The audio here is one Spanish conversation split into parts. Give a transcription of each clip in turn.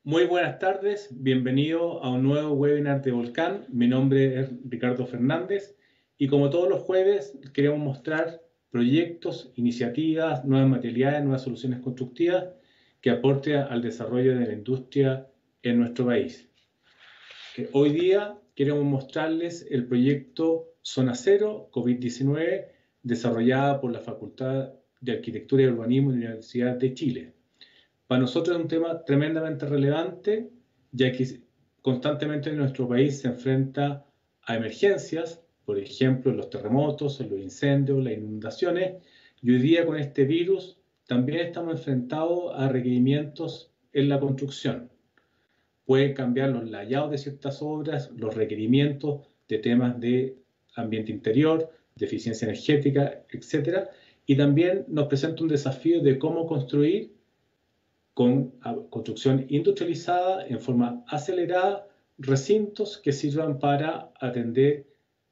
Muy buenas tardes, bienvenido a un nuevo webinar de Volcán. Mi nombre es Ricardo Fernández y como todos los jueves queremos mostrar proyectos, iniciativas, nuevas materialidades, nuevas soluciones constructivas que aporten al desarrollo de la industria en nuestro país. Hoy día queremos mostrarles el proyecto Zona Cero COVID-19 desarrollada por la Facultad de Arquitectura y Urbanismo de la Universidad de Chile. Para nosotros es un tema tremendamente relevante, ya que constantemente en nuestro país se enfrenta a emergencias, por ejemplo, los terremotos, los incendios, las inundaciones, y hoy día con este virus también estamos enfrentados a requerimientos en la construcción. Pueden cambiar los layout de ciertas obras, los requerimientos de temas de ambiente interior, de eficiencia energética, etc. Y también nos presenta un desafío de cómo construir con construcción industrializada en forma acelerada, recintos que sirvan para atender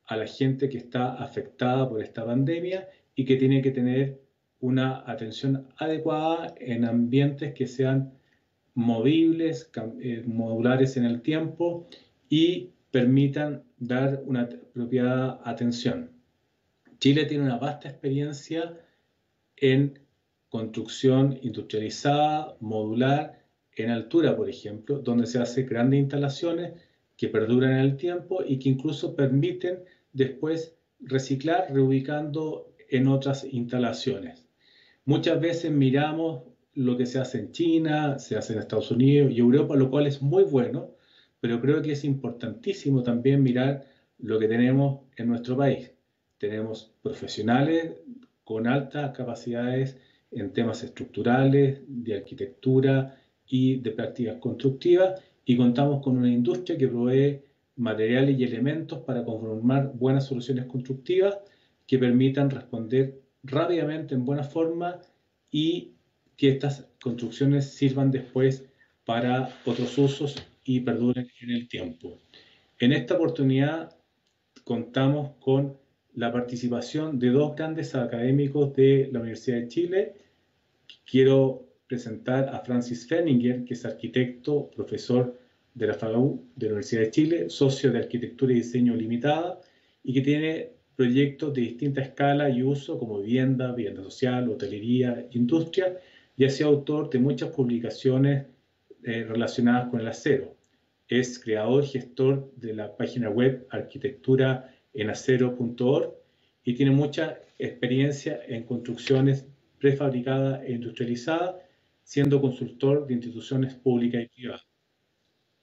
a la gente que está afectada por esta pandemia y que tiene que tener una atención adecuada en ambientes que sean movibles, modulares en el tiempo y permitan dar una apropiada atención. Chile tiene una vasta experiencia en construcción industrializada, modular, en altura, por ejemplo, donde se hacen grandes instalaciones que perduran en el tiempo y que incluso permiten después reciclar reubicando en otras instalaciones. Muchas veces miramos lo que se hace en China, se hace en Estados Unidos y Europa, lo cual es muy bueno, pero creo que es importantísimo también mirar lo que tenemos en nuestro país. Tenemos profesionales con altas capacidades en temas estructurales, de arquitectura y de prácticas constructivas, y contamos con una industria que provee materiales y elementos para conformar buenas soluciones constructivas que permitan responder rápidamente en buena forma y que estas construcciones sirvan después para otros usos y perduren en el tiempo. En esta oportunidad contamos con la participación de dos grandes académicos de la Universidad de Chile. Quiero presentar a Francis Fenninger, que es arquitecto, profesor de la FAU de la Universidad de Chile, socio de Arquitectura y Diseño Limitada, y que tiene proyectos de distinta escala y uso como vivienda, vivienda social, hotelería, industria, y ha sido autor de muchas publicaciones relacionadas con el acero. Es creador y gestor de la página web arquitecturaenacero.org y tiene mucha experiencia en construcciones prefabricada e industrializada, siendo consultor de instituciones públicas y privadas.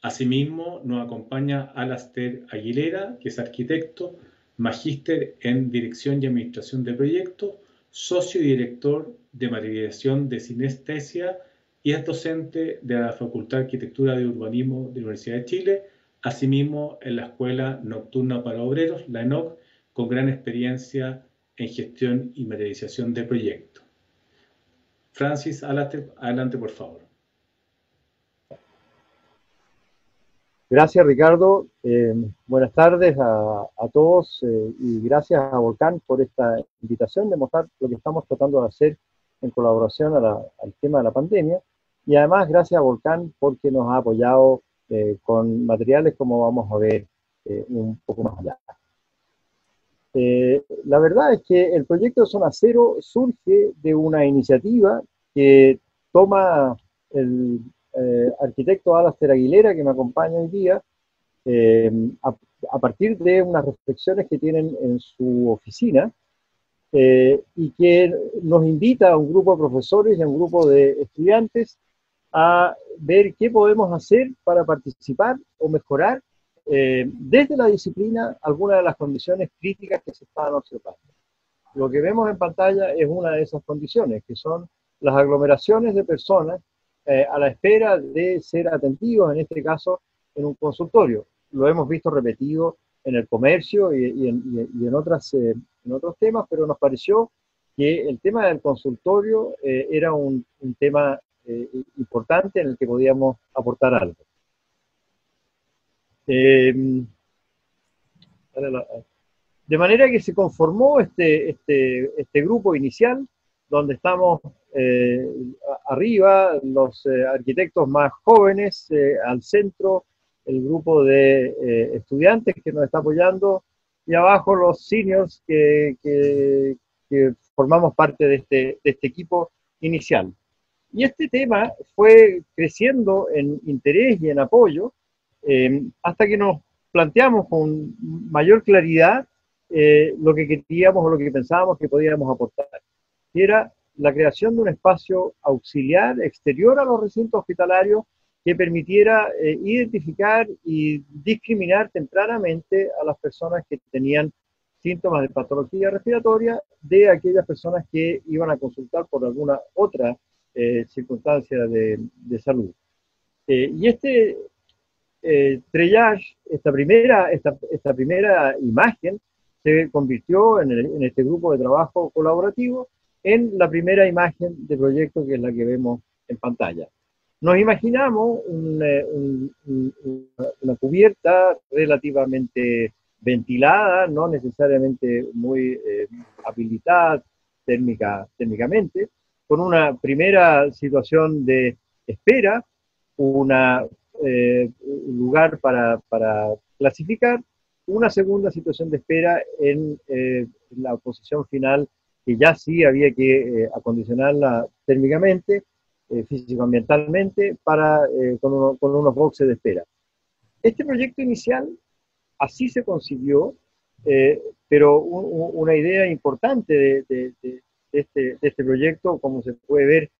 Asimismo, nos acompaña Alastair Aguilera, que es arquitecto, magíster en Dirección y Administración de Proyectos, socio y director de materialización de sinestesia y es docente de la Facultad de Arquitectura y Urbanismo de la Universidad de Chile, asimismo en la Escuela Nocturna para Obreros, la ENOC, con gran experiencia en gestión y materialización de proyectos. Francis, adelante por favor. Gracias, Ricardo. Buenas tardes a todos y gracias a Volcán por esta invitación de mostrar lo que estamos tratando de hacer en colaboración al tema de la pandemia. Y además, gracias a Volcán porque nos ha apoyado con materiales como vamos a ver un poco más allá. La verdad es que el proyecto Zona Cero surge de una iniciativa que toma el arquitecto Alastair Aguilera, que me acompaña hoy día, eh, a, a, partir de unas reflexiones que tienen en su oficina y que nos invita a un grupo de profesores y a un grupo de estudiantes a ver qué podemos hacer para participar o mejorar desde la disciplina algunas de las condiciones críticas que se estaban observando. Lo que vemos en pantalla es una de esas condiciones, que son las aglomeraciones de personas a la espera de ser atendidos, en este caso, en un consultorio. Lo hemos visto repetido en el comercio y en otros temas, pero nos pareció que el tema del consultorio era un tema importante en el que podíamos aportar algo. De manera que se conformó este grupo inicial donde estamos arriba, los arquitectos más jóvenes, al centro, el grupo de estudiantes que nos está apoyando, y abajo los seniors que formamos parte de este equipo inicial. Y este tema fue creciendo en interés y en apoyo hasta que nos planteamos con mayor claridad lo que queríamos o lo que pensábamos que podíamos aportar, que era la creación de un espacio auxiliar exterior a los recintos hospitalarios que permitiera identificar y discriminar tempranamente a las personas que tenían síntomas de patología respiratoria de aquellas personas que iban a consultar por alguna otra circunstancia de salud. Y este triage, esta primera imagen, se convirtió en este grupo de trabajo colaborativo en la primera imagen de proyecto, que es la que vemos en pantalla. Nos imaginamos una cubierta relativamente ventilada, no necesariamente muy habilitada térmicamente, con una primera situación de espera, un lugar para clasificar, una segunda situación de espera en la posición final, que ya sí había que acondicionarla térmicamente, físico-ambientalmente, con unos boxes de espera. Este proyecto inicial así se concibió, pero una idea importante de este proyecto, como se puede ver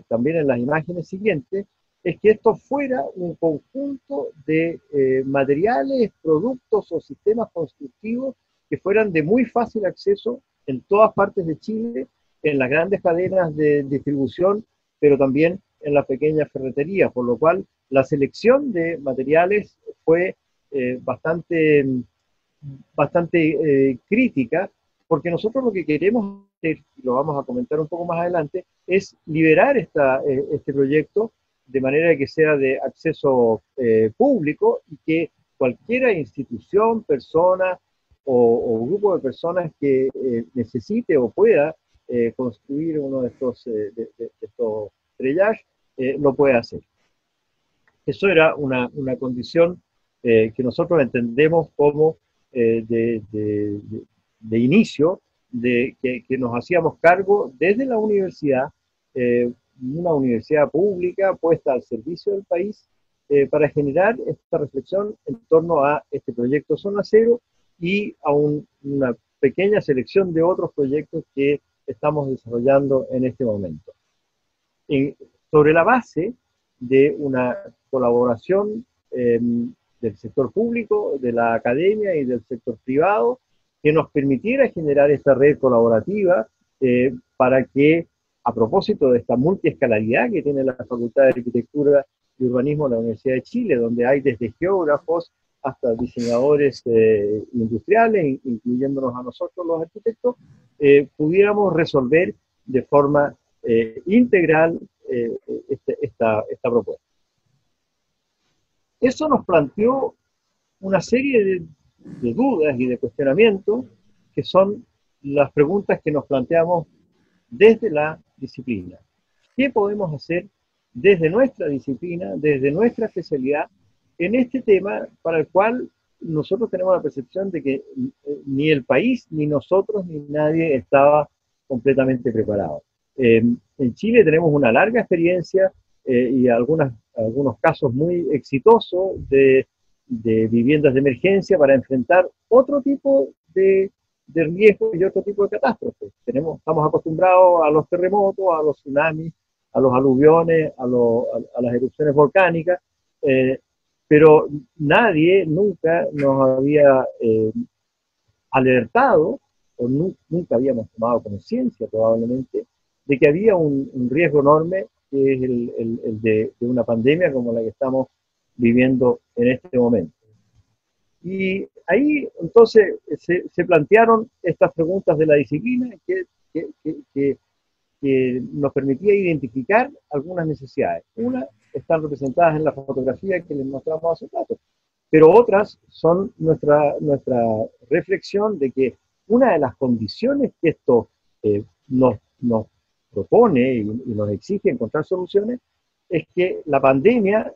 también en las imágenes siguientes, es que esto fuera un conjunto de materiales, productos o sistemas constructivos que fueran de muy fácil acceso en todas partes de Chile, en las grandes cadenas de distribución, pero también en las pequeñas ferreterías, por lo cual la selección de materiales fue bastante crítica, porque nosotros lo que queremos hacer, y lo vamos a comentar un poco más adelante, es liberar este proyecto de manera que sea de acceso público, y que cualquier institución, persona o grupo de personas que necesite o pueda construir uno de estos triage, lo pueda hacer. Eso era una condición que nosotros entendemos como de inicio, que nos hacíamos cargo desde la universidad, una universidad pública puesta al servicio del país, para generar esta reflexión en torno a este proyecto Zona Cero y a una pequeña selección de otros proyectos que estamos desarrollando en este momento. Sobre la base de una colaboración del sector público, de la academia y del sector privado, que nos permitiera generar esta red colaborativa para que, a propósito de esta multiescalaridad que tiene la Facultad de Arquitectura y Urbanismo de la Universidad de Chile, donde hay desde geógrafos hasta diseñadores industriales, incluyéndonos a nosotros los arquitectos, pudiéramos resolver de forma integral esta propuesta. Eso nos planteó una serie de dudas y de cuestionamientos, que son las preguntas que nos planteamos desde la disciplina. ¿Qué podemos hacer desde nuestra disciplina, desde nuestra especialidad, en este tema para el cual nosotros tenemos la percepción de que ni el país, ni nosotros, ni nadie estaba completamente preparado? En Chile tenemos una larga experiencia y algunos casos muy exitosos de viviendas de emergencia para enfrentar otro tipo de riesgos y otro tipo de catástrofes. Estamos acostumbrados a los terremotos, a los tsunamis, a los aluviones, a las erupciones volcánicas, pero nadie nunca nos había alertado, o nunca habíamos tomado conciencia probablemente, de que había un riesgo enorme, que es el de una pandemia como la que estamos viviendo en este momento. Y ahí entonces se plantearon estas preguntas de la disciplina que nos permitía identificar algunas necesidades. Una están representadas en la fotografía que les mostramos hace un rato, pero otras son nuestra reflexión de que una de las condiciones que esto nos propone y nos exige encontrar soluciones es que la pandemia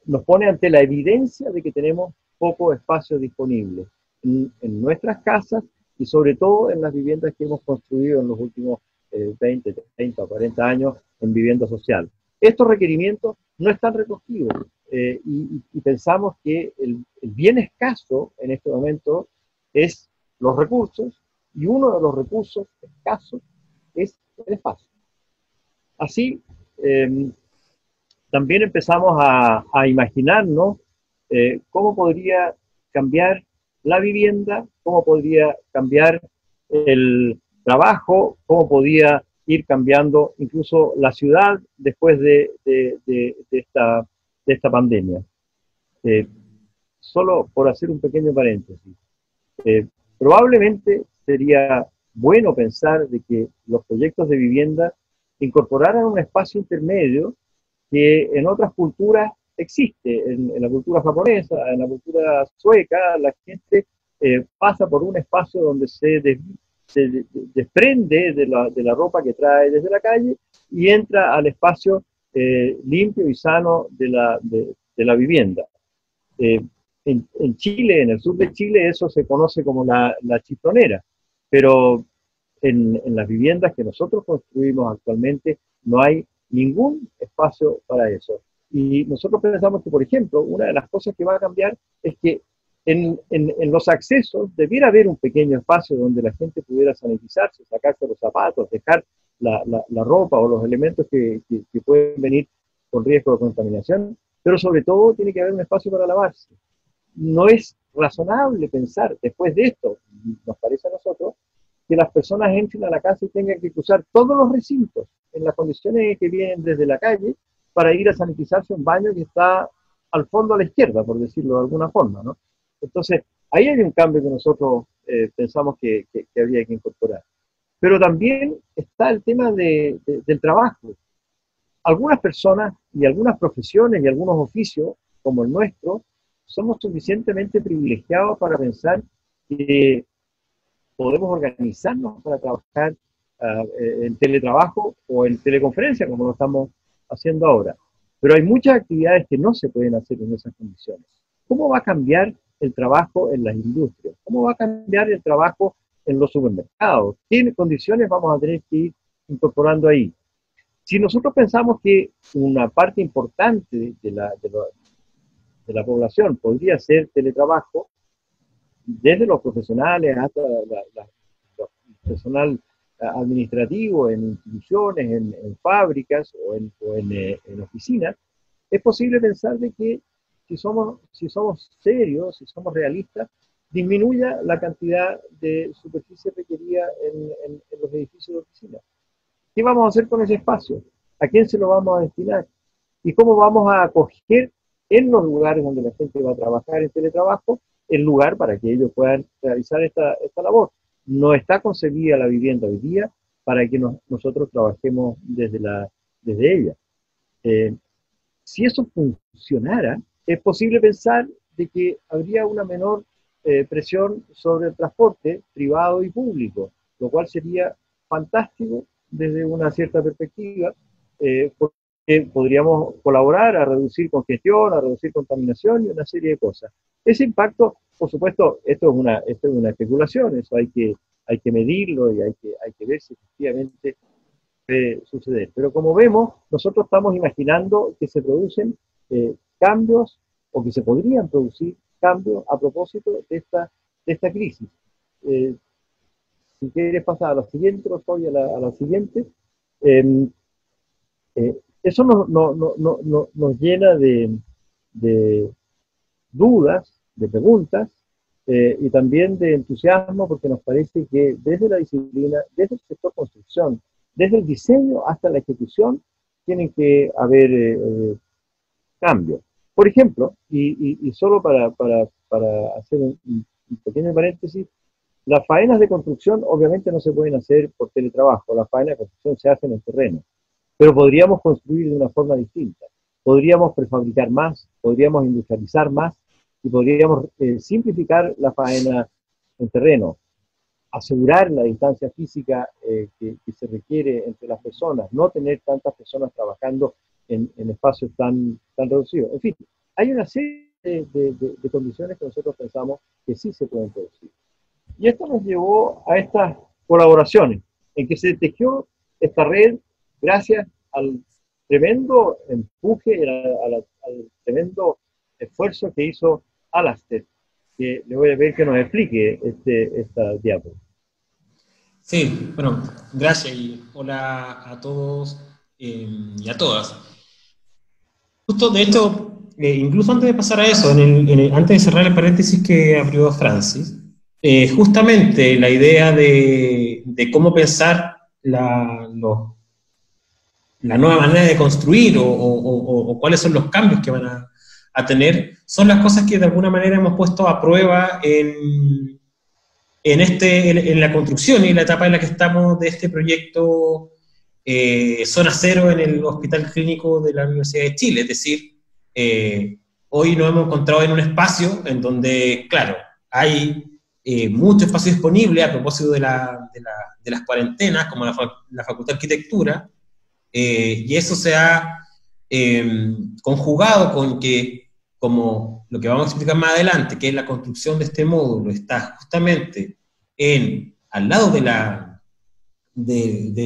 nos pone ante la evidencia de que tenemos poco espacio disponible en nuestras casas y sobre todo en las viviendas que hemos construido en los últimos 20, 30 o 40 años en vivienda social. Estos requerimientos no están recogidos y pensamos que el bien escaso en este momento es los recursos y uno de los recursos escasos es el espacio. Así, también empezamos a imaginarnos cómo podría cambiar la vivienda, cómo podría cambiar el trabajo, cómo podía ir cambiando incluso la ciudad después de esta pandemia. Solo por hacer un pequeño paréntesis, probablemente sería bueno pensar de que los proyectos de vivienda incorporaran un espacio intermedio que en otras culturas existe, en la cultura japonesa, en la cultura sueca, la gente pasa por un espacio donde se desprende de la ropa que trae desde la calle y entra al espacio limpio y sano de la vivienda. En Chile, en el sur de Chile, eso se conoce como la chifronera, pero en las viviendas que nosotros construimos actualmente no hay ningún espacio para eso. Y nosotros pensamos que, por ejemplo, una de las cosas que va a cambiar es que en los accesos debiera haber un pequeño espacio donde la gente pudiera sanitizarse, sacarse los zapatos, dejar la ropa o los elementos que pueden venir con riesgo de contaminación, pero sobre todo tiene que haber un espacio para lavarse. No es razonable pensar, después de esto, nos parece a nosotros, que las personas entren a la casa y tengan que cruzar todos los recintos en las condiciones que vienen desde la calle para ir a sanitizarse un baño que está al fondo a la izquierda, por decirlo de alguna forma, ¿no? Entonces, ahí hay un cambio que nosotros pensamos que habría que incorporar. Pero también está el tema del trabajo. Algunas personas y algunas profesiones y algunos oficios, como el nuestro, somos suficientemente privilegiados para pensar que podemos organizarnos para trabajar en teletrabajo o en teleconferencia, como lo estamos haciendo ahora. Pero hay muchas actividades que no se pueden hacer en esas condiciones. ¿Cómo va a cambiar el trabajo en las industrias? ¿Cómo va a cambiar el trabajo en los supermercados? ¿Qué condiciones vamos a tener que ir incorporando ahí? Si nosotros pensamos que una parte importante de la población podría ser teletrabajo, desde los profesionales hasta el personal administrativo en instituciones, en fábricas o en oficinas, es posible pensar de que si somos serios, si somos realistas, disminuya la cantidad de superficie requerida en los edificios de oficinas. ¿Qué vamos a hacer con ese espacio? ¿A quién se lo vamos a destinar? ¿Y cómo vamos a acoger en los lugares donde la gente va a trabajar en teletrabajo el lugar para que ellos puedan realizar esta labor? No está concebida la vivienda hoy día para que nosotros trabajemos desde ella. Si eso funcionara, es posible pensar de que habría una menor presión sobre el transporte privado y público, lo cual sería fantástico desde una cierta perspectiva, porque podríamos colaborar a reducir congestión, a reducir contaminación y una serie de cosas. Ese impacto, por supuesto, esto es una especulación, eso hay que medirlo y hay que ver si efectivamente puede suceder. Pero como vemos, nosotros estamos imaginando que se producen cambios o que se podrían producir cambios a propósito de esta crisis. Si quieres pasar a la siguiente, Rosoy, a la siguiente. Eso nos llena de dudas, de preguntas y también de entusiasmo, porque nos parece que desde la disciplina, desde el sector construcción, desde el diseño hasta la ejecución, tienen que haber cambios. Por ejemplo, y solo para hacer un pequeño paréntesis, las faenas de construcción obviamente no se pueden hacer por teletrabajo, las faenas de construcción se hacen en terreno, pero podríamos construir de una forma distinta. Podríamos prefabricar más, podríamos industrializar más y podríamos simplificar la faena en terreno. asegurar la distancia física que se requiere entre las personas, no tener tantas personas trabajando en espacios tan reducidos. En fin, hay una serie de condiciones que nosotros pensamos que sí se pueden producir. Y esto nos llevó a estas colaboraciones, en que se tejió esta red gracias al tremendo empuje, al tremendo esfuerzo que hizo Alastair, que le voy a pedir que nos explique esta diapo. Sí, bueno, gracias y hola a todos y a todas. Justo, de hecho, incluso antes de pasar a eso, antes de cerrar el paréntesis que abrió Francis, justamente la idea de cómo pensar la nueva manera de construir o cuáles son los cambios que van a tener, son las cosas que de alguna manera hemos puesto a prueba en la construcción y la etapa en la que estamos de este proyecto Zona Cero en el Hospital Clínico de la Universidad de Chile. Es decir, hoy nos hemos encontrado en un espacio en donde, claro, hay mucho espacio disponible a propósito de las cuarentenas, como la Facultad de Arquitectura, y eso se ha conjugado con que, como lo que vamos a explicar más adelante, que es la construcción de este módulo, está justamente al lado de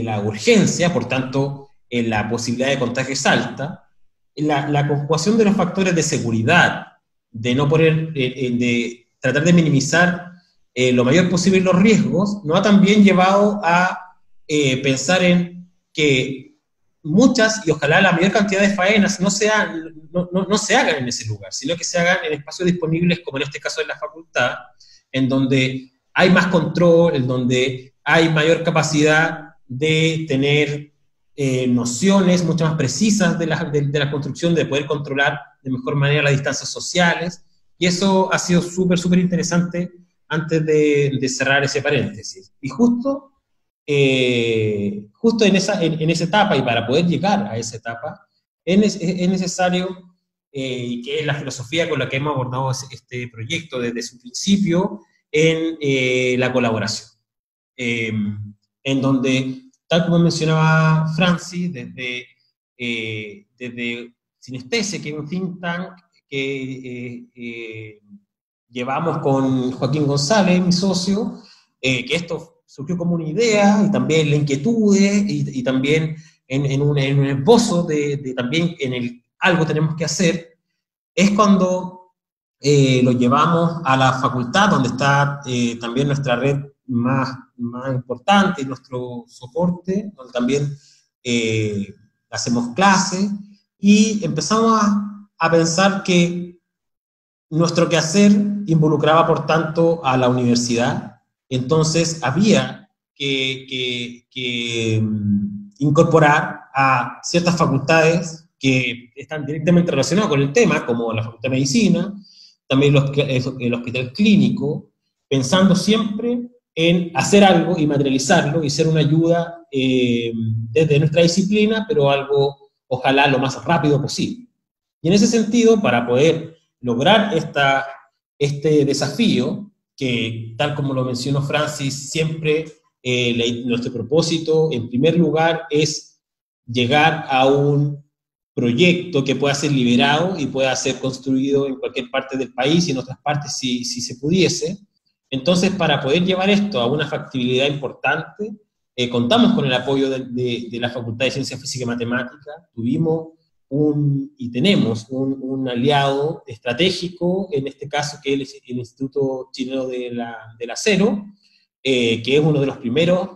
la urgencia, por tanto, en la posibilidad de contagio es alta, la conjugación de los factores de seguridad, de no poner, de tratar de minimizar lo mayor posible los riesgos, nos ha también llevado a pensar en que muchas, y ojalá la mayor cantidad de faenas no se hagan en ese lugar, sino que se hagan en espacios disponibles, como en este caso en la facultad, en donde hay más control, en donde hay mayor capacidad de tener nociones mucho más precisas de la construcción, de poder controlar de mejor manera las distancias sociales, y eso ha sido súper interesante antes de cerrar ese paréntesis. Y justo en esa etapa, y para poder llegar a esa etapa, es necesario, y que es la filosofía con la que hemos abordado este proyecto desde su principio, en la colaboración. En donde, tal como mencionaba Francis, desde Sinestesia, que es un think tank que llevamos con Joaquín González, mi socio, que esto surgió como una idea, y también la inquietud, y también en un esbozo también algo tenemos que hacer, es cuando lo llevamos a la facultad, donde está también nuestra red más importante, nuestro soporte, donde también hacemos clases, y empezamos a pensar que nuestro quehacer involucraba, por tanto, a la universidad. Entonces había que incorporar a ciertas facultades que están directamente relacionadas con el tema, como la Facultad de Medicina, también el Hospital Clínico, pensando siempre en hacer algo y materializarlo y ser una ayuda desde nuestra disciplina, pero algo, ojalá, lo más rápido posible. Y en ese sentido, para poder lograr este desafío, que tal como lo mencionó Francis, siempre nuestro propósito, en primer lugar, es llegar a un proyecto que pueda ser liberado y pueda ser construido en cualquier parte del país y en otras partes si se pudiese. Entonces, para poder llevar esto a una factibilidad importante, contamos con el apoyo de la Facultad de Ciencias Físicas y Matemáticas, tuvimos y tenemos un aliado estratégico, en este caso, que es el Instituto Chileno del Acero, que es uno de los primeros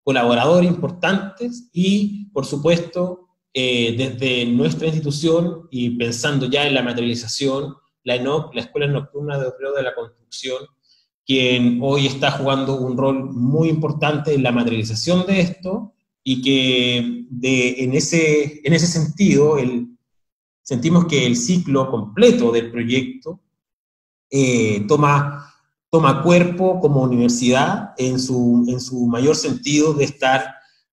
colaboradores importantes, y, por supuesto, desde nuestra institución, y pensando ya en la materialización, la ENOC, la Escuela Nocturna de Obreros de la Construcción, quien hoy está jugando un rol muy importante en la materialización de esto, y que en ese sentido sentimos que el ciclo completo del proyecto toma cuerpo como universidad en su mayor sentido de estar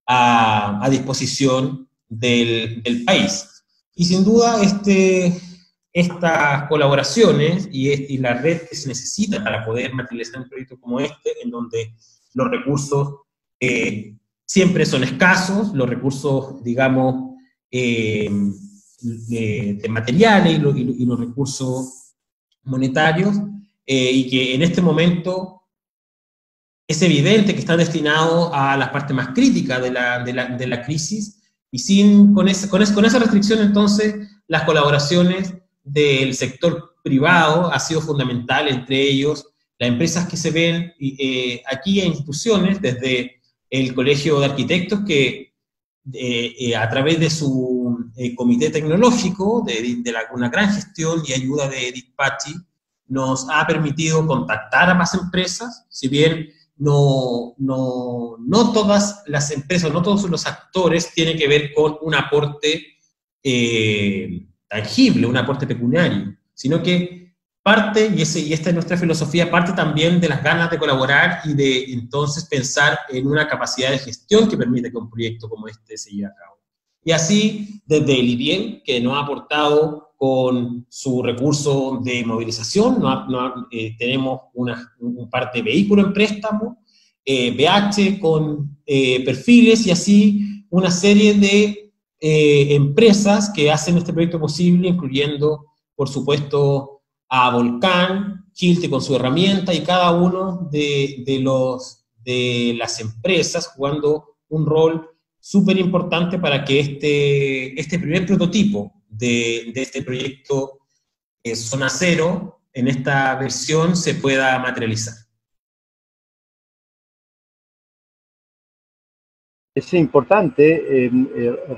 a disposición del país. Y sin duda estas colaboraciones y la red que se necesita para poder materializar un proyecto como este, en donde los recursos siempre son escasos, los recursos, digamos, de materiales y los recursos monetarios, y que en este momento es evidente que están destinados a las partes más críticas de la crisis, y con esa restricción, entonces, las colaboraciones del sector privado ha sido fundamental, entre ellos las empresas que se ven aquí, en instituciones, desde el Colegio de Arquitectos, que a través de su comité tecnológico, una gran gestión y ayuda de Edith Pachi, nos ha permitido contactar a más empresas, si bien no todas las empresas, no todos los actores tienen que ver con un aporte tangible, un aporte pecuniario, sino que parte, y esta es nuestra filosofía, parte también de las ganas de colaborar y de entonces pensar en una capacidad de gestión que permite que un proyecto como este se lleve a cabo. Y así, desde el IBIEN, que nos ha aportado con su recurso de movilización, tenemos un par de vehículos en préstamo, BH con perfiles, y así una serie de empresas que hacen este proyecto posible, incluyendo, por supuesto, a Volcán, Chilte con su herramienta, y cada uno de las empresas jugando un rol súper importante para que este primer prototipo de este proyecto Zona Cero, en esta versión, se pueda materializar. Es importante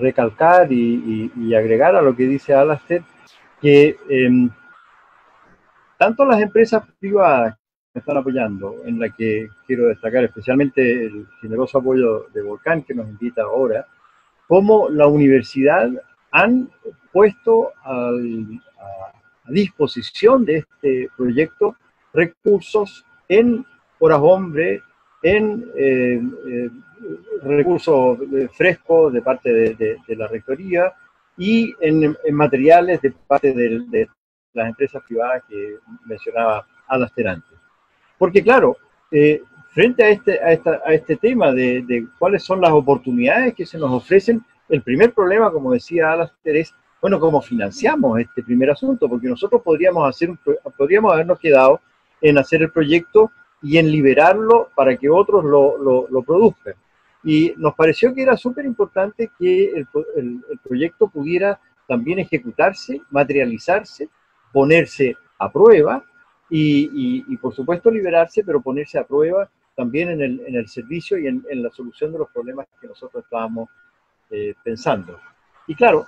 recalcar y agregar a lo que dice Alastair, que tanto las empresas privadas que me están apoyando, en la que quiero destacar especialmente el generoso apoyo de Volcán, que nos invita ahora, como la universidad han puesto a disposición de este proyecto recursos en horas hombre, en recursos frescos de parte de la rectoría, y en materiales de parte de las empresas privadas que mencionaba Alastair antes. Porque claro, frente a este tema de cuáles son las oportunidades que se nos ofrecen, el primer problema, como decía Alastair, es, bueno, ¿cómo financiamos este primer asunto? Porque nosotros podríamos habernos quedado en hacer el proyecto y en liberarlo para que otros lo produzcan. Y nos pareció que era súper importante que el proyecto pudiera también ejecutarse, materializarse, ponerse a prueba y por supuesto liberarse, pero ponerse a prueba también en el servicio y en la solución de los problemas que nosotros estábamos pensando. Y claro,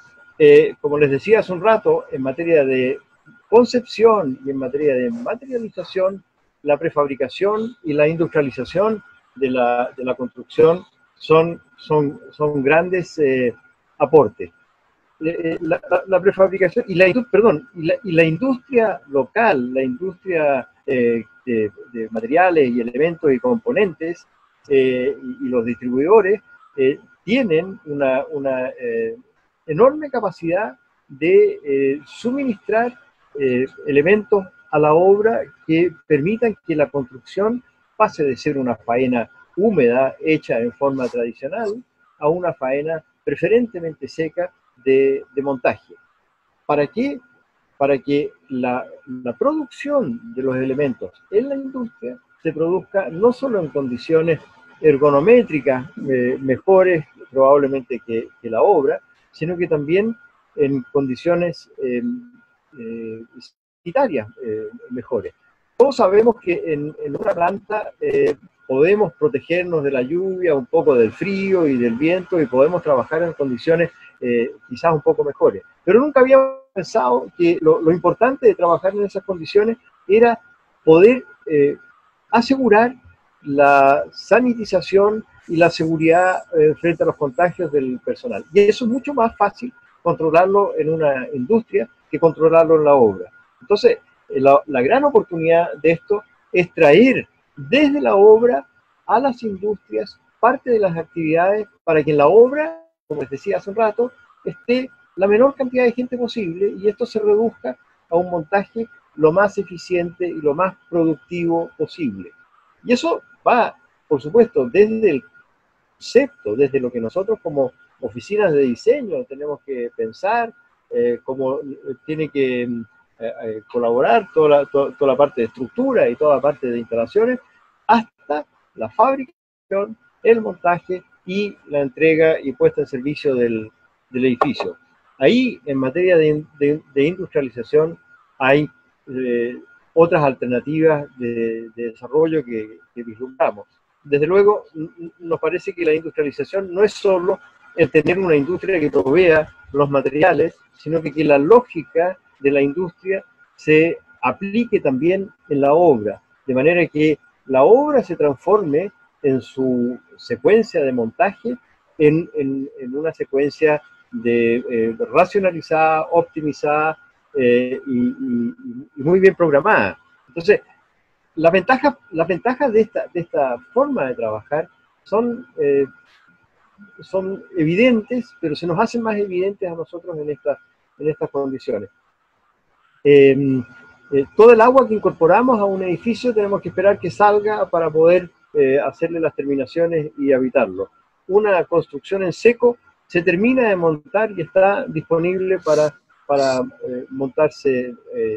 como les decía hace un rato, en materia de concepción y en materia de materialización, la prefabricación y la industrialización de la construcción son grandes aportes. La prefabricación y la industria local, la industria de materiales y elementos y componentes y los distribuidores tienen una enorme capacidad de suministrar elementos a la obra que permitan que la construcción pase de ser una faena húmeda hecha en forma tradicional a una faena preferentemente seca de montaje. ¿Para qué? Para que la producción de los elementos en la industria se produzca no solo en condiciones ergonométricas mejores probablemente que la obra, sino que también en condiciones sanitarias mejores. Todos sabemos que en una planta podemos protegernos de la lluvia, un poco del frío y del viento, y podemos trabajar en condiciones quizás un poco mejores. Pero nunca habíamos pensado que lo importante de trabajar en esas condiciones era poder asegurar la sanitización y la seguridad frente a los contagios del personal. Y eso es mucho más fácil controlarlo en una industria que controlarlo en la obra. Entonces, la gran oportunidad de esto es traer desde la obra a las industrias parte de las actividades para que en la obra, como les decía hace un rato, esté la menor cantidad de gente posible y esto se reduzca a un montaje lo más eficiente y lo más productivo posible. Y eso va por supuesto, desde el concepto, desde lo que nosotros como oficinas de diseño tenemos que pensar, cómo tiene que colaborar toda la parte de estructura y toda la parte de instalaciones, hasta la fabricación, el montaje y la entrega y puesta en servicio del edificio. Ahí, en materia de industrialización, hay otras alternativas de desarrollo que vislumbramos. Desde luego, nos parece que la industrialización no es solo el tener una industria que provea los materiales, sino que la lógica de la industria se aplique también en la obra, de manera que la obra se transforme en su secuencia de montaje en una secuencia racionalizada, optimizada y muy bien programada. Entonces, las ventajas de esta forma de trabajar son evidentes, pero se nos hacen más evidentes a nosotros en estas condiciones. Todo el agua que incorporamos a un edificio tenemos que esperar que salga para poder hacerle las terminaciones y habitarlo. Una construcción en seco se termina de montar y está disponible para montarse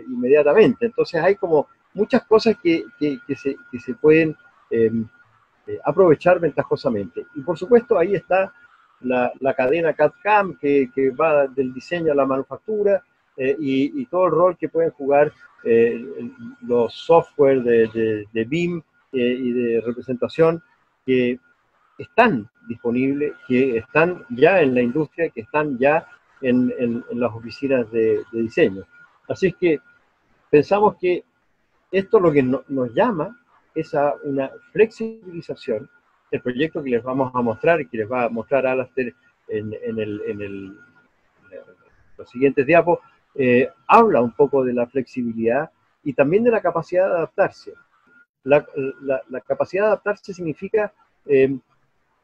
inmediatamente. Entonces hay como muchas cosas que se pueden aprovechar ventajosamente. Y por supuesto ahí está la cadena CAD/CAM que va del diseño a la manufactura y todo el rol que pueden jugar los software de BIM y de representación que están disponibles, que están ya en la industria, que están ya en las oficinas de diseño. Así es que pensamos que esto lo que nos llama es a una flexibilización. El proyecto que les vamos a mostrar y que les va a mostrar Alastair en los siguientes diapos, habla un poco de la flexibilidad y también de la capacidad de adaptarse. La capacidad de adaptarse significa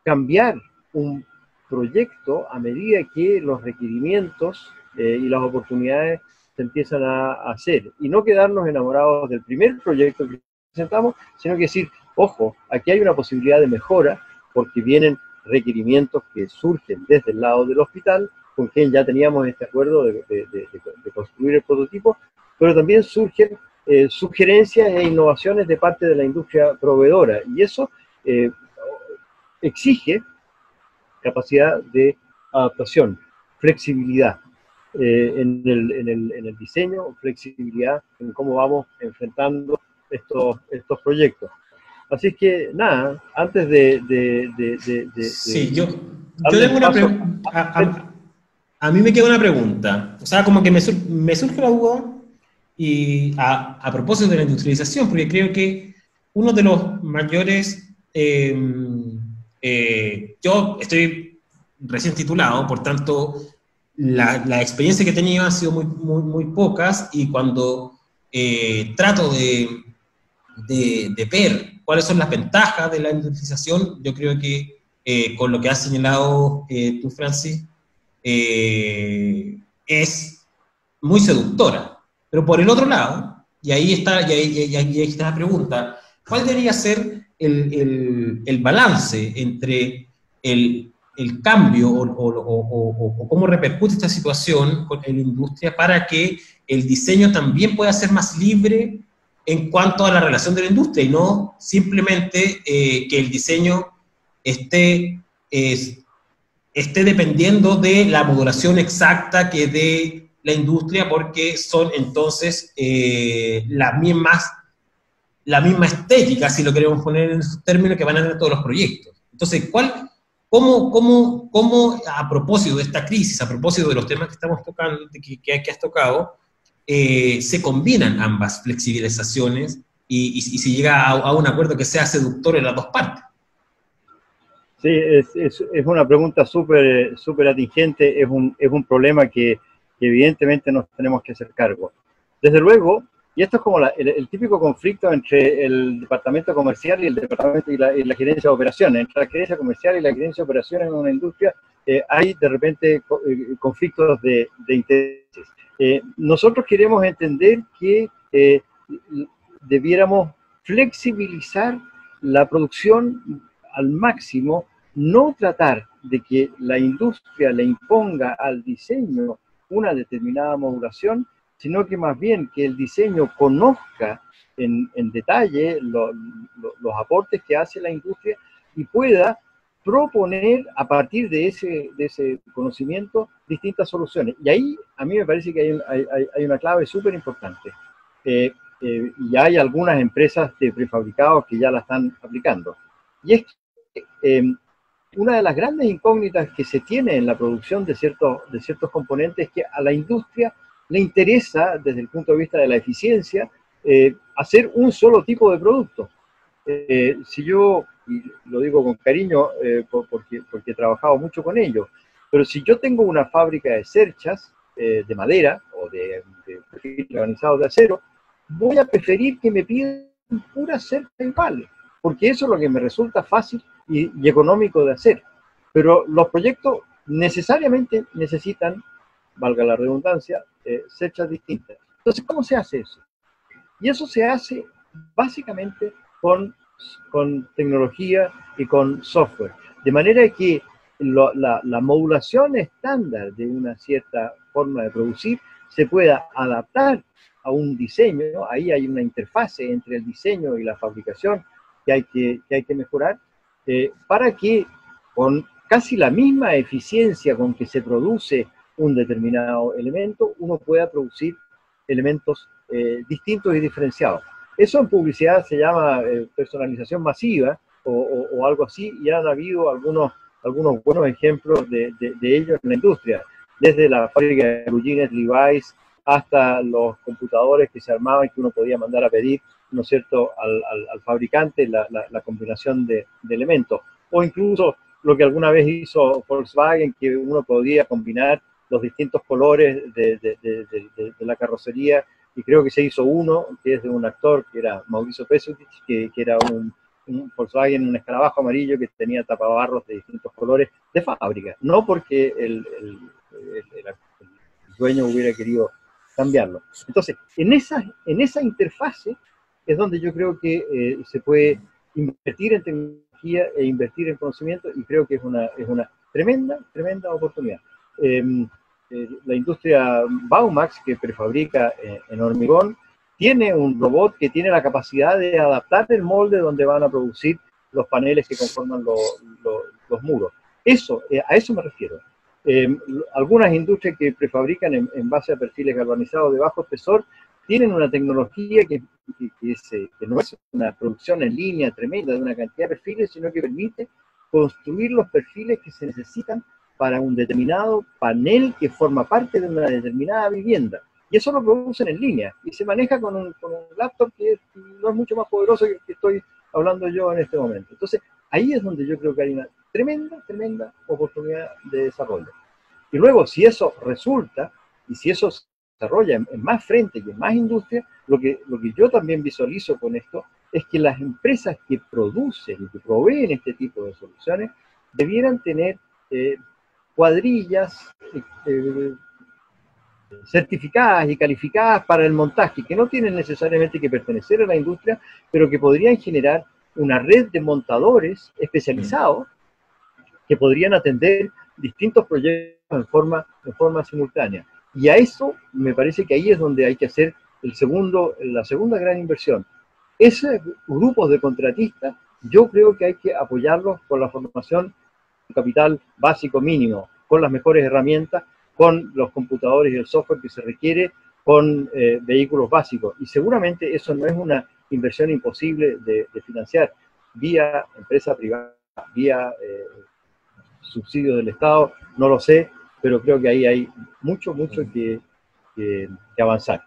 cambiar un proyecto a medida que los requerimientos y las oportunidades se empiezan a hacer, y no quedarnos enamorados del primer proyecto que presentamos, sino que decir, ojo, aquí hay una posibilidad de mejora, porque vienen requerimientos que surgen desde el lado del hospital, con quien ya teníamos este acuerdo de construir el prototipo, pero también surgen sugerencias e innovaciones de parte de la industria proveedora, y eso exige capacidad de adaptación, flexibilidad en el diseño, flexibilidad en cómo vamos enfrentando estos proyectos. Así es que, nada, antes sí, yo tengo una pregunta. A mí me queda una pregunta. O sea, como que me surge la duda y a propósito de la industrialización, porque creo que uno de los mayores... yo estoy recién titulado, por tanto, la experiencia que he tenido ha sido muy pocas, y cuando trato de ver cuáles son las ventajas de la industrialización, yo creo que con lo que has señalado tú, Francis, es muy seductora. Pero por el otro lado, y ahí está la pregunta, ¿cuál debería ser el balance entre el cambio o cómo repercute esta situación en la industria para que el diseño también pueda ser más libre en cuanto a la relación de la industria, y no simplemente que el diseño esté dependiendo de la modulación exacta que dé la industria, porque son entonces la misma estética, si lo queremos poner en esos términos, que van a tener todos los proyectos. Entonces, ¿cómo a propósito de esta crisis, a propósito de los temas que estamos tocando, que has tocado, se combinan ambas flexibilizaciones y se llega a un acuerdo que sea seductor en las dos partes? Sí, es una pregunta súper atingente, es un problema que evidentemente nos tenemos que hacer cargo. Desde luego, y esto es como el típico conflicto entre el departamento comercial y el departamento y la gerencia de operaciones. Entre la gerencia comercial y la gerencia de operaciones en una industria hay de repente conflictos de intereses. Nosotros queremos entender que debiéramos flexibilizar la producción al máximo, no tratar de que la industria le imponga al diseño una determinada modulación, sino que más bien que el diseño conozca en detalle los aportes que hace la industria y pueda proponer a partir de ese conocimiento distintas soluciones. Y ahí a mí me parece que hay una clave súper importante. Y hay algunas empresas de prefabricados que ya la están aplicando. Y es que una de las grandes incógnitas que se tiene en la producción de ciertos componentes es que a la industria le interesa, desde el punto de vista de la eficiencia, hacer un solo tipo de producto. Si yo, y lo digo con cariño porque he trabajado mucho con ellos, pero si yo tengo una fábrica de cerchas de madera o de perfil galvanizado de acero, voy a preferir que me pidan pura cercha igual, porque eso es lo que me resulta fácil y económico de hacer. Pero los proyectos necesariamente necesitan, valga la redundancia, cerchas distintas. Entonces, ¿cómo se hace eso? Y eso se hace básicamente con tecnología y con software. De manera que la modulación estándar de una cierta forma de producir se pueda adaptar a un diseño. Ahí hay una interfase entre el diseño y la fabricación que hay que mejorar, para que con casi la misma eficiencia con que se produce un determinado elemento, uno pueda producir elementos distintos y diferenciados. Eso en publicidad se llama personalización masiva o algo así, y han habido algunos buenos ejemplos de ello en la industria, desde la fábrica de blue jeans Levi's hasta los computadores que se armaban y que uno podía mandar a pedir, ¿no es cierto?, al fabricante la combinación de elementos. O incluso lo que alguna vez hizo Volkswagen, que uno podía combinar los distintos colores de la carrocería, y creo que se hizo uno, que es de un actor, que era Mauricio Pesutich, que era un Volkswagen, un escarabajo amarillo que tenía tapabarros de distintos colores de fábrica, no porque el dueño hubiera querido cambiarlo. Entonces, en esa interfase es donde yo creo que se puede invertir en tecnología e invertir en conocimiento, y creo que es una tremenda oportunidad. La industria Baumax, que prefabrica en hormigón, tiene un robot que tiene la capacidad de adaptar el molde donde van a producir los paneles que conforman los muros. A eso me refiero. Algunas industrias que prefabrican en base a perfiles galvanizados de bajo espesor tienen una tecnología que no es una producción en línea tremenda de una cantidad de perfiles, sino que permite construir los perfiles que se necesitan para un determinado panel que forma parte de una determinada vivienda. Y eso lo producen en línea y se maneja con un laptop que no es mucho más poderoso que el que estoy hablando yo en este momento. Entonces, ahí es donde yo creo que hay una tremenda oportunidad de desarrollo. Y luego, si eso resulta, y si eso se desarrolla en más frente y en más industria, lo que yo también visualizo con esto es que las empresas que producen y que proveen este tipo de soluciones debieran tener cuadrillas certificadas y calificadas para el montaje, que no tienen necesariamente que pertenecer a la industria, pero que podrían generar una red de montadores especializados que podrían atender distintos proyectos en forma simultánea. Y a eso me parece que ahí es donde hay que hacer la segunda gran inversión. Esos grupos de contratistas, yo creo que hay que apoyarlos con la formación de capital básico mínimo, con las mejores herramientas, con los computadores y el software que se requiere, con vehículos básicos. Y seguramente eso no es una inversión imposible de financiar vía empresa privada, vía subsidios del Estado, no lo sé, pero creo que ahí hay mucho que avanzar.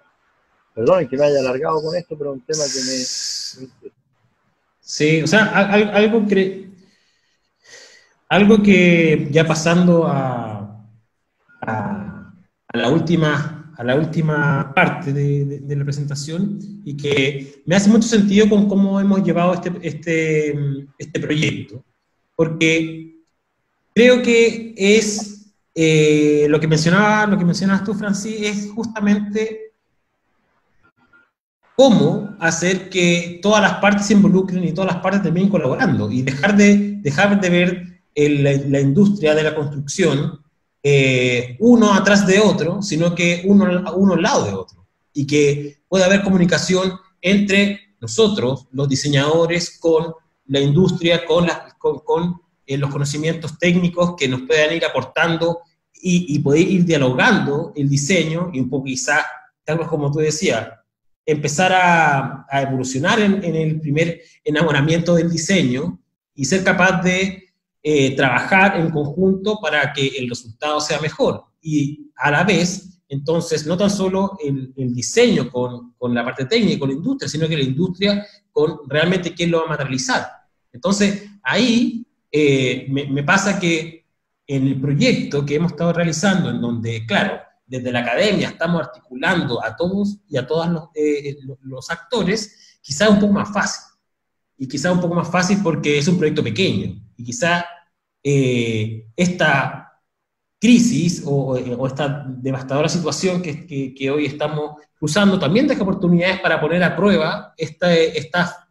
Perdón que me haya alargado con esto, pero es un tema que me... Sí, o sea, algo que ya pasando a la última parte de la presentación, y que me hace mucho sentido con cómo hemos llevado este proyecto, porque creo que es lo que mencionabas tú, Francis, es justamente cómo hacer que todas las partes se involucren y todas las partes terminen colaborando, y dejar de ver la industria de la construcción uno atrás de otro, sino que uno al lado de otro, y que pueda haber comunicación entre nosotros, los diseñadores, con la industria, con los conocimientos técnicos que nos puedan ir aportando y poder ir dialogando el diseño, y un poco quizás, tal vez como tú decías, empezar a evolucionar en el primer enamoramiento del diseño y ser capaz de trabajar en conjunto para que el resultado sea mejor. Y a la vez, entonces, no tan solo el diseño con la parte técnica, con la industria, sino que la industria con realmente quién lo va a materializar. Entonces, ahí me pasa que en el proyecto que hemos estado realizando, en donde, claro, desde la academia estamos articulando a todos y a todos los actores, quizás un poco más fácil. Y quizás un poco más fácil porque es un proyecto pequeño. Y quizás esta crisis o esta devastadora situación que hoy estamos cruzando también deja oportunidades para poner a prueba esta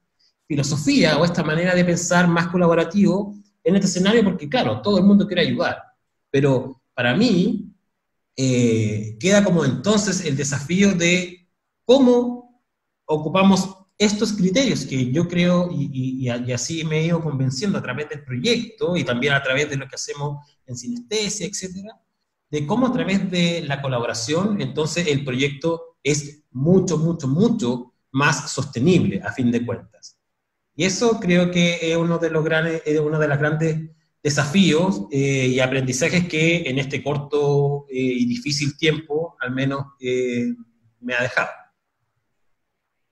filosofía o esta manera de pensar más colaborativo en este escenario, porque claro, todo el mundo quiere ayudar. Pero para mí queda como entonces el desafío de cómo ocupamos estos criterios que yo creo, y así me he ido convenciendo a través del proyecto y también a través de lo que hacemos en sinestesia, etcétera, de cómo a través de la colaboración, entonces el proyecto es mucho, mucho, mucho más sostenible a fin de cuentas. Y eso creo que es uno de los grandes desafíos y aprendizajes que en este corto y difícil tiempo, al menos, me ha dejado.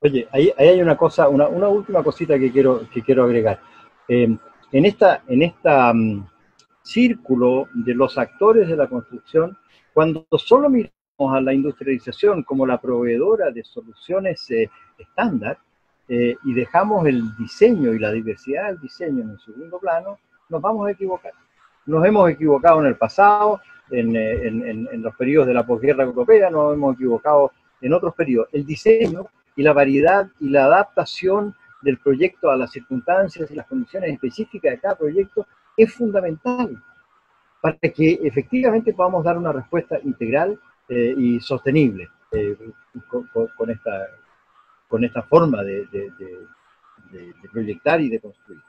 Oye, ahí hay una cosa, una última cosita que quiero agregar. En esta círculo de los actores de la construcción, cuando solo miramos a la industrialización como la proveedora de soluciones estándar, y dejamos el diseño y la diversidad del diseño en el segundo plano, nos vamos a equivocar. Nos hemos equivocado en el pasado, en los periodos de la posguerra europea, nos hemos equivocado en otros periodos. El diseño y la variedad y la adaptación del proyecto a las circunstancias y las condiciones específicas de cada proyecto es fundamental para que efectivamente podamos dar una respuesta integral y sostenible con esta forma de proyectar y de construir.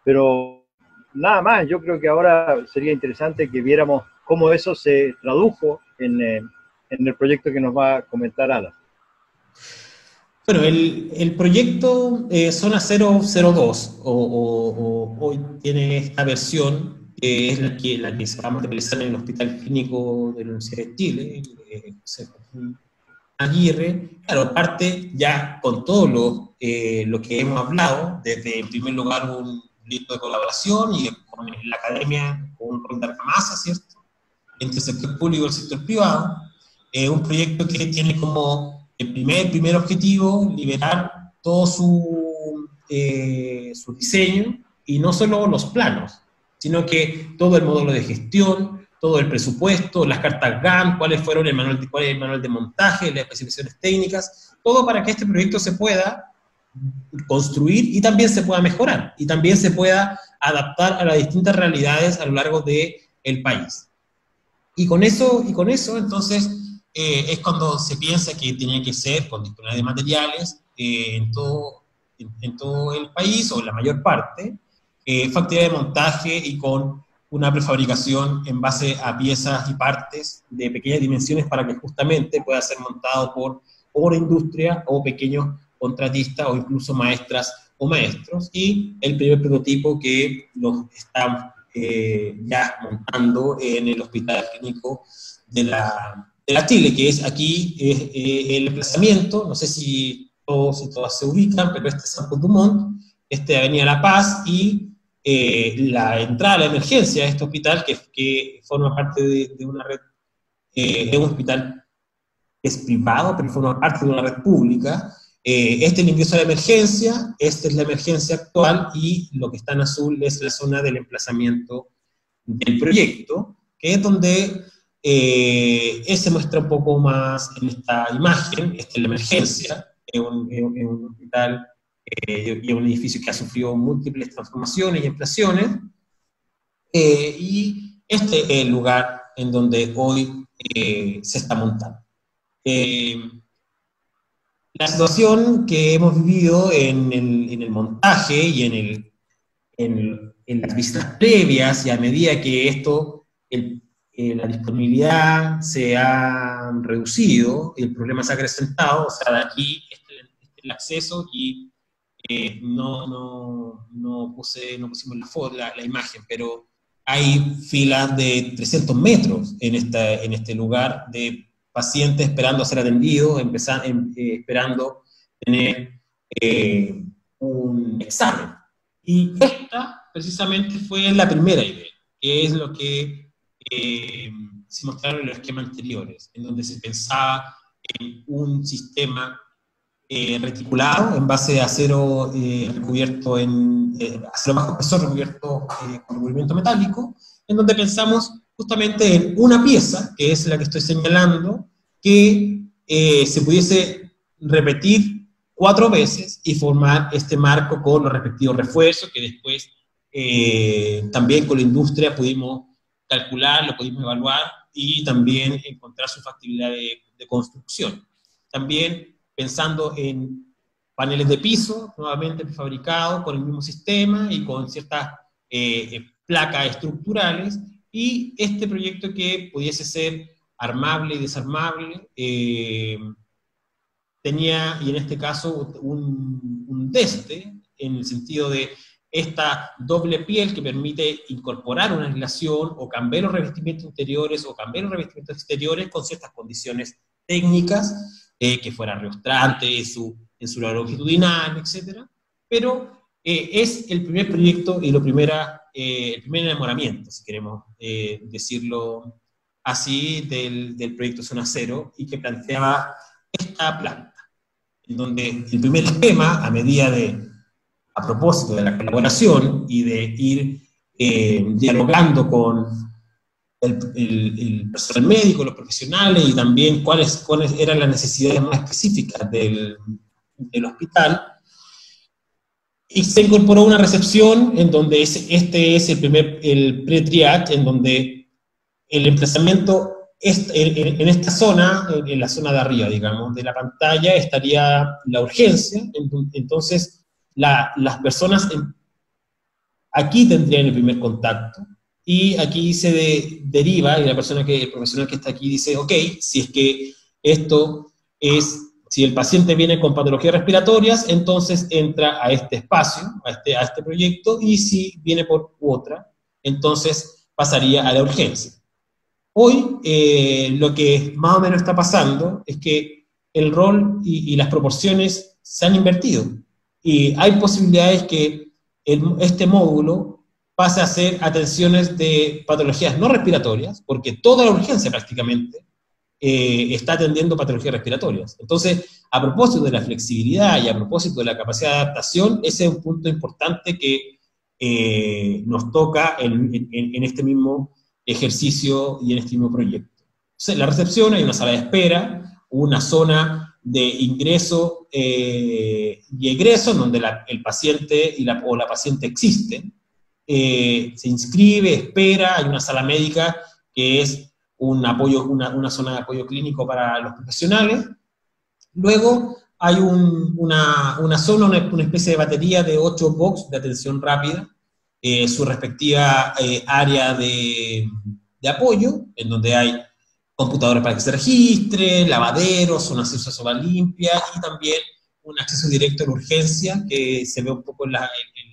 Pero nada más, yo creo que ahora sería interesante que viéramos cómo eso se tradujo en el proyecto que nos va a comentar Alan. Bueno, el proyecto Zona 002 hoy tiene esta versión que es la que se va a materializar en el Hospital Clínico de la Universidad de Chile, Aguirre. Claro, parte ya con todo lo que hemos hablado, desde en primer lugar un proyecto de colaboración y con la academia, con un rol de argamasa, ¿cierto?, entre el sector público y el sector privado. Un proyecto que tiene como el primer objetivo liberar todo su diseño, y no solo los planos, sino que todo el módulo de gestión, todo el presupuesto, las cartas GAN, cuál es el manual de montaje, las especificaciones técnicas, todo para que este proyecto se pueda construir y también se pueda mejorar, y también se pueda adaptar a las distintas realidades a lo largo del país. Y con eso entonces, es cuando se piensa que tiene que ser con disponibilidad de materiales en todo el país, o en la mayor parte, factibilidad de montaje y con una prefabricación en base a piezas y partes de pequeñas dimensiones para que justamente pueda ser montado por una industria o pequeños contratistas o incluso maestras o maestros. Y el primer prototipo que los están ya montando en el Hospital Clínico de la Chile, que es aquí el emplazamiento, no sé si todas se ubican, pero este es San Dumont, este Avenida La Paz, y la entrada a la emergencia de este hospital, que forma parte de una red, de un hospital que es privado, pero forma parte de una red pública. Este es el ingreso a la emergencia, esta es la emergencia actual, y lo que está en azul es la zona del emplazamiento del proyecto, que es donde se muestra un poco más en esta imagen. Esta es la emergencia, un hospital y un edificio que ha sufrido múltiples transformaciones y ampliaciones, y este es el lugar en donde hoy se está montando. La situación que hemos vivido en el montaje y en las visitas previas, y a medida que esto, la disponibilidad se ha reducido, el problema se ha acrecentado, o sea, de aquí el acceso, y no pusimos la imagen, pero hay filas de 300 metros en este lugar de pacientes esperando ser atendidos, esperando tener un examen. Y esta, precisamente, fue la primera idea, que es lo que se mostraron en los esquemas anteriores, en donde se pensaba en un sistema reticulado en base de acero recubierto acero bajo espesor recubierto con recubrimiento metálico, en donde pensamos justamente en una pieza, que es la que estoy señalando, que se pudiese repetir 4 veces y formar este marco con los respectivos refuerzos, que después también con la industria pudimos calcular, lo pudimos evaluar, y también encontrar su factibilidad de construcción. También pensando en paneles de piso, nuevamente prefabricados, con el mismo sistema y con ciertas placas estructurales, y este proyecto que pudiese ser armable y desarmable, tenía, y en este caso, un deste, en el sentido de esta doble piel que permite incorporar una aislación, o cambiar los revestimientos interiores, o cambiar los revestimientos exteriores con ciertas condiciones técnicas, que fuera reostrante en su longitudinal, etc. Pero es el primer proyecto y el primer enamoramiento, si queremos decirlo así, del proyecto Zona Cero, y que planteaba esta planta, en donde el primer esquema, a propósito de la colaboración y de ir dialogando con el personal médico, los profesionales, y también cuáles eran las necesidades más específicas del hospital, y se incorporó una recepción en donde este es el pre-triage, en donde el emplazamiento en esta zona, en la zona de arriba, digamos, de la pantalla, estaría la urgencia. Entonces las personas aquí tendrían el primer contacto, y aquí se deriva, y el profesional que está aquí dice, ok, si es que si el paciente viene con patologías respiratorias, entonces entra a este espacio, a este proyecto, y si viene por otra, entonces pasaría a la urgencia. Hoy, lo que más o menos está pasando es que el rol y las proporciones se han invertido, y hay posibilidades que este módulo pase a hacer atenciones de patologías no respiratorias, porque toda la urgencia prácticamente está atendiendo patologías respiratorias. Entonces, a propósito de la flexibilidad y a propósito de la capacidad de adaptación, ese es un punto importante que nos toca en este mismo ejercicio y en este mismo proyecto. Entonces, la recepción, hay una sala de espera, una zona de ingreso y egreso, en donde el paciente o la paciente existen, se inscribe, espera, hay una sala médica que es una zona de apoyo clínico para los profesionales. Luego hay una zona, una especie de batería de 8 box de atención rápida, su respectiva área de apoyo, en donde hay computadores para que se registre, lavaderos, zonas de sopa limpia, y también un acceso directo a la urgencia, que se ve un poco en la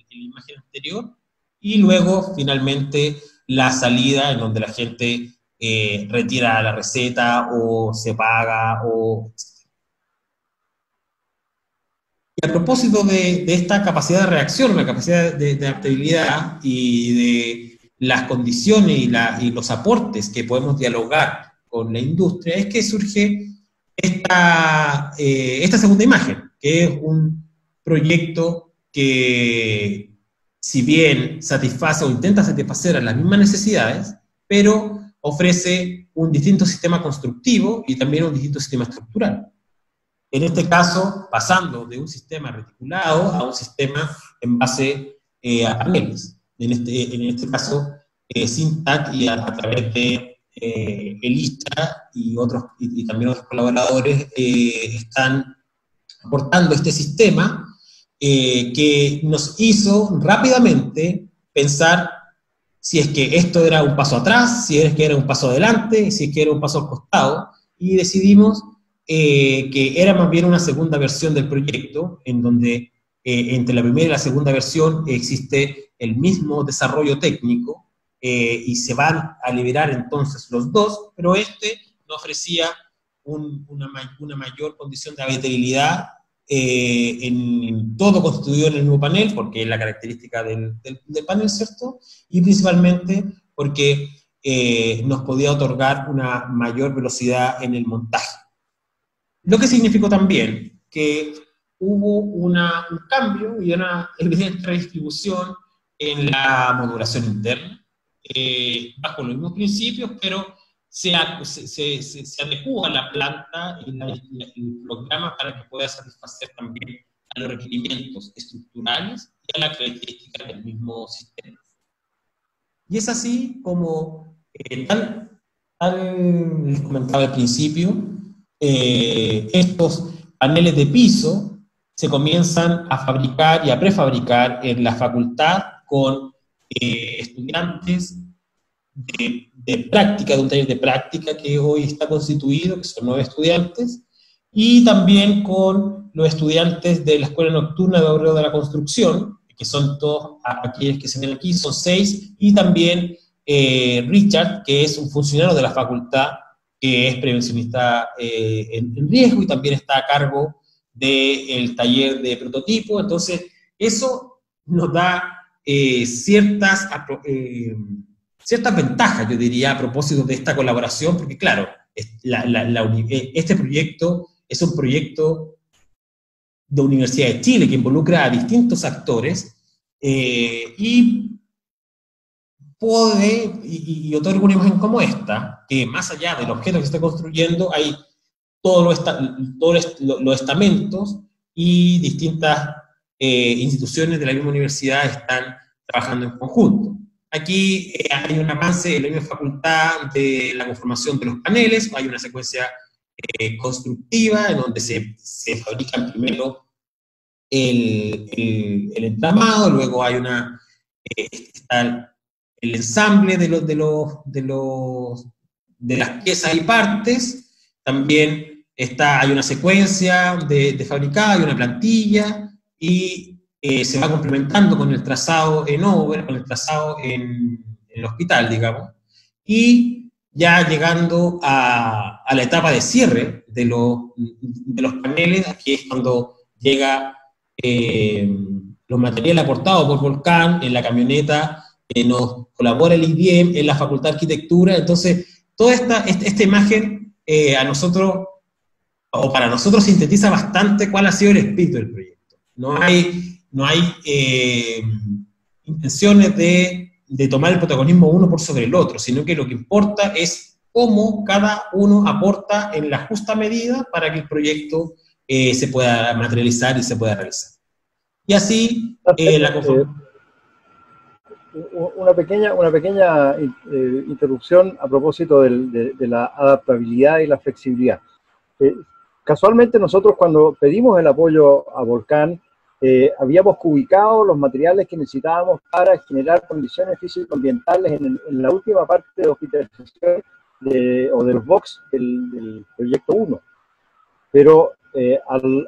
imagen anterior, y luego, finalmente, la salida, en donde la gente retira la receta, o se paga, Y a propósito de esta capacidad de reacción, la capacidad de adaptabilidad, y de las condiciones y los aportes que podemos dialogar con la industria, es que surge esta segunda imagen, que es un proyecto que, si bien satisface o intenta satisfacer a las mismas necesidades, pero ofrece un distinto sistema constructivo y también un distinto sistema estructural. en este caso pasando de un sistema reticulado a un sistema en base a paneles. En este caso, Syntac y a través de Elisha y también otros colaboradores están aportando este sistema que nos hizo rápidamente pensar si es que esto era un paso atrás, si es que era un paso adelante, si es que era un paso al costado, y decidimos que era más bien una segunda versión del proyecto, en donde entre la primera y la segunda versión existe el mismo desarrollo técnico, y se van a liberar entonces los dos, pero este nos ofrecía una mayor condición de habitabilidad en todo constituido en el mismo panel, porque es la característica del panel, ¿cierto? Y principalmente porque nos podía otorgar una mayor velocidad en el montaje. Lo que significó también que hubo un cambio y una evidente redistribución en la modulación interna, bajo los mismos principios, pero se adecua a la planta y el programa para que pueda satisfacer también a los requerimientos estructurales y a las características del mismo sistema. Y es así como, tal les comentaba al principio, estos paneles de piso se comienzan a fabricar y a prefabricar en la facultad con estudiantes de práctica, de un taller de práctica que hoy está constituido, que son 9 estudiantes, y también con los estudiantes de la Escuela Nocturna de Obreros de la Construcción, que son todos aquellos que se ven aquí, son 6, y también Richard, que es un funcionario de la facultad, que es prevencionista en riesgo, y también está a cargo del taller de prototipo. Entonces, eso nos da ciertas ventajas, yo diría, a propósito de esta colaboración, porque claro, este proyecto es un proyecto de Universidad de Chile que involucra a distintos actores y otorga una imagen como esta, que más allá del objeto que se está construyendo, hay todos los estamentos y distintas instituciones de la misma universidad están trabajando en conjunto. Aquí hay un avance en la misma facultad de la conformación de los paneles, hay una secuencia constructiva en donde se fabrican primero el entramado, luego hay está el ensamble de las piezas y partes, también hay una secuencia de fabricado, hay una plantilla, y se va complementando con el trazado en obra, con el trazado en el hospital, digamos, y ya llegando a la etapa de cierre de los paneles, aquí es cuando llega los materiales aportados por Volcán en la camioneta, nos colabora el IBM en la Facultad de Arquitectura. Entonces toda esta imagen a nosotros, o para nosotros, sintetiza bastante cuál ha sido el espíritu del proyecto. No hay intenciones de tomar el protagonismo uno por sobre el otro, sino que lo que importa es cómo cada uno aporta en la justa medida para que el proyecto se pueda materializar y se pueda realizar. Y así una pequeña interrupción a propósito de la adaptabilidad y la flexibilidad. Casualmente nosotros, cuando pedimos el apoyo a Volcán, habíamos ubicado los materiales que necesitábamos para generar condiciones físico-ambientales en la última parte de hospitalización o de los box del proyecto 1. Pero al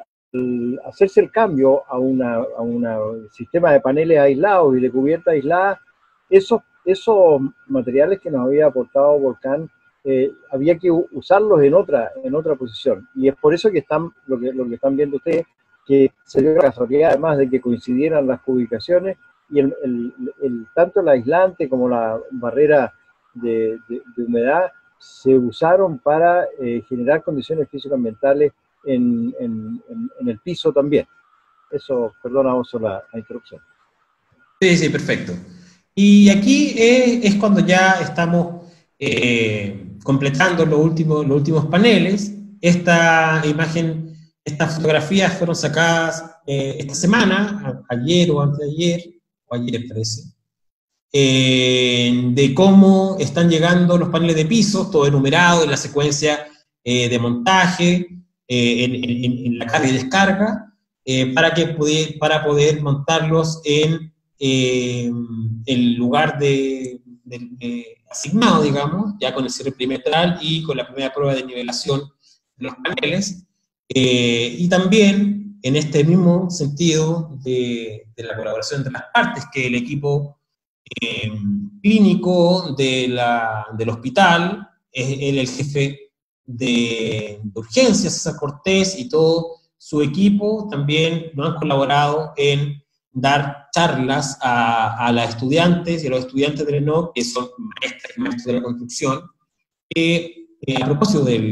hacerse el cambio a un sistema de paneles aislados y de cubierta aislada, esos materiales que nos había aportado Volcán, había que usarlos en otra posición. Y es por eso que lo que están viendo ustedes, que se dio la casualidad, además de que coincidieran las ubicaciones, y tanto el aislante como la barrera de humedad se usaron para generar condiciones físico-ambientales en el piso también. Eso, perdona, Oso, la interrupción. Sí, perfecto. Y aquí es cuando ya estamos completando los últimos paneles. Esta imagen Estas fotografías fueron sacadas esta semana, ayer o antes de ayer, o ayer parece, de cómo están llegando los paneles de pisos, todo enumerado en la secuencia de montaje, en la carga y descarga, para poder montarlos en el lugar asignado, digamos, ya con el cierre perimetral y con la primera prueba de nivelación de los paneles. Y también, en este mismo sentido de la colaboración entre las partes, que el equipo clínico del hospital, es él el jefe de urgencias, César Cortés, y todo su equipo también nos han colaborado en dar charlas a las estudiantes y a los estudiantes del ENOC, que son maestros de la construcción, a propósito de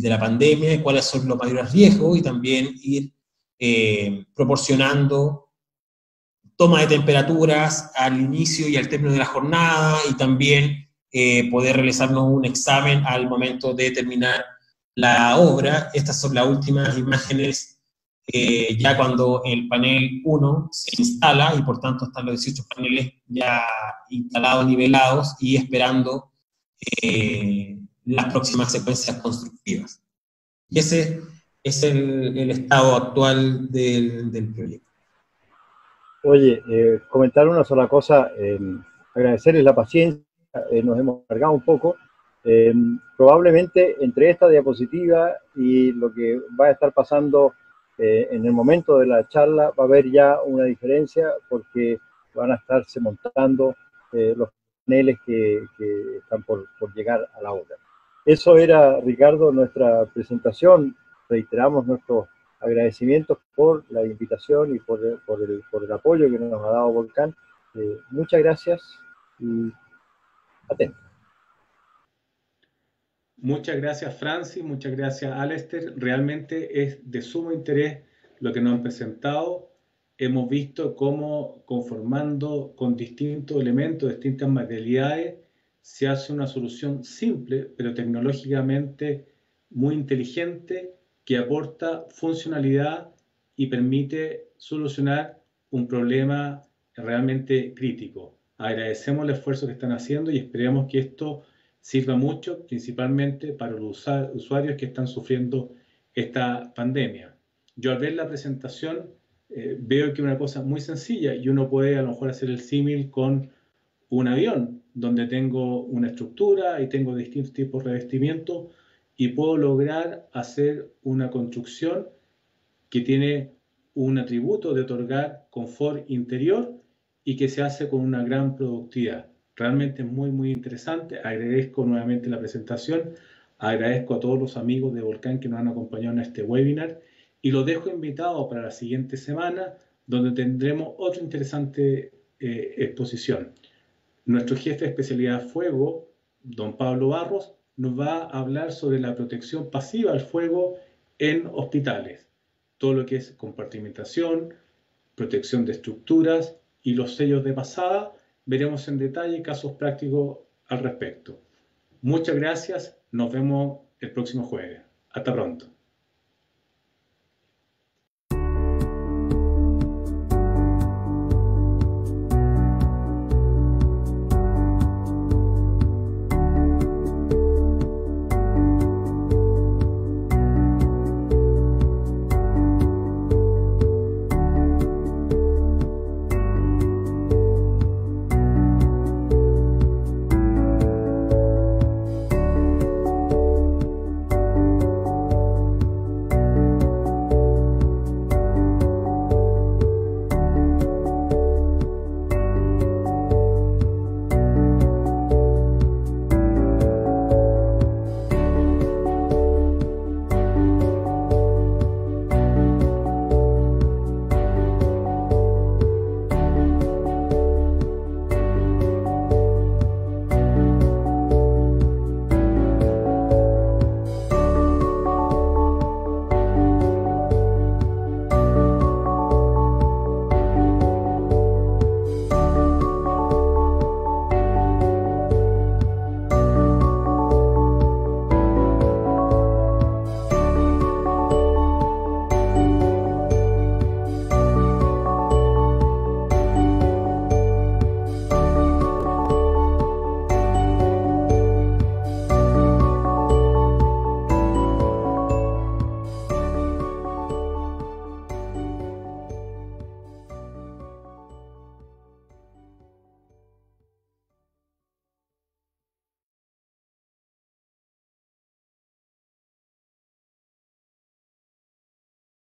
la pandemia, y cuáles son los mayores riesgos, y también ir proporcionando toma de temperaturas al inicio y al término de la jornada, y también poder realizarnos un examen al momento de terminar la obra. Estas son las últimas imágenes ya cuando el panel 1 se instala, y por tanto están los 18 paneles ya instalados, nivelados, y esperando las próximas secuencias constructivas. Y ese es el estado actual del proyecto. Oye, comentar una sola cosa, agradecerles la paciencia, nos hemos cargado un poco. Probablemente entre esta diapositiva y lo que va a estar pasando en el momento de la charla va a haber ya una diferencia, porque van a estarse montando los paneles que están por llegar a la obra. Eso era, Ricardo, nuestra presentación. Reiteramos nuestros agradecimientos por la invitación y por el apoyo que nos ha dado Volcán. Muchas gracias y atento. Muchas gracias, Francis, muchas gracias, Alistair. Realmente es de sumo interés lo que nos han presentado. Hemos visto cómo, conformando con distintos elementos, distintas materialidades, se hace una solución simple, pero tecnológicamente muy inteligente, que aporta funcionalidad y permite solucionar un problema realmente crítico. Agradecemos el esfuerzo que están haciendo y esperemos que esto sirva mucho, principalmente para los usuarios que están sufriendo esta pandemia. Yo al ver la presentación veo que es una cosa muy sencilla, y uno puede a lo mejor hacer el símil con un avión, donde tengo una estructura y tengo distintos tipos de revestimiento, y puedo lograr hacer una construcción que tiene un atributo de otorgar confort interior y que se hace con una gran productividad. Realmente es muy, muy interesante. Agradezco nuevamente la presentación, agradezco a todos los amigos de Volcán que nos han acompañado en este webinar, y los dejo invitados para la siguiente semana, donde tendremos otra interesante exposición. Nuestro jefe de especialidad fuego, don Pablo Barros, nos va a hablar sobre la protección pasiva al fuego en hospitales, todo lo que es compartimentación, protección de estructuras y los sellos de pasada. Veremos en detalle casos prácticos al respecto. Muchas gracias, nos vemos el próximo jueves. Hasta pronto.